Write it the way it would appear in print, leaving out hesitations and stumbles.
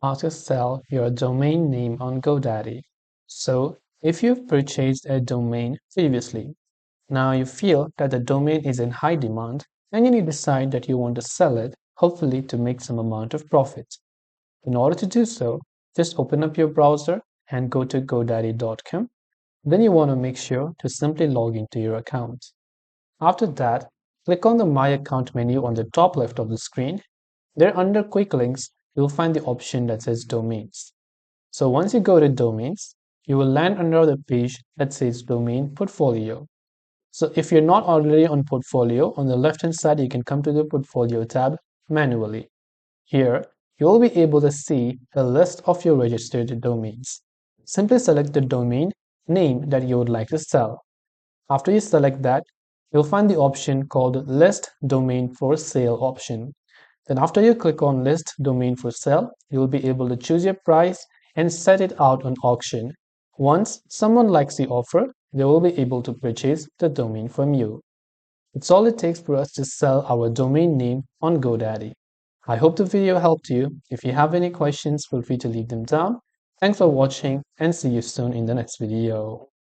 How to sell your domain name on GoDaddy. So, if you've purchased a domain previously, now you feel that the domain is in high demand and you decide that you want to sell it, hopefully to make some amount of profit. In order to do so, just open up your browser and go to godaddy.com. Then you want to make sure to simply log into your account. After that, click on the My Account menu on the top left of the screen. There under Quick Links, you'll find the option that says Domains. So once you go to Domains, you will land under the page that says Domain Portfolio. So if you're not already on Portfolio, on the left-hand side, you can come to the Portfolio tab manually. Here, you'll be able to see a list of your registered domains. Simply select the domain name that you would like to sell. After you select that, you'll find the option called List Domain for Sale option. Then after you click on List Domain for Sale, you'll be able to choose your price and set it out on auction. Once someone likes the offer, they will be able to purchase the domain from you. It's all it takes for us to sell our domain name on GoDaddy. I hope the video helped you. If you have any questions, feel free to leave them down. Thanks for watching and see you soon in the next video.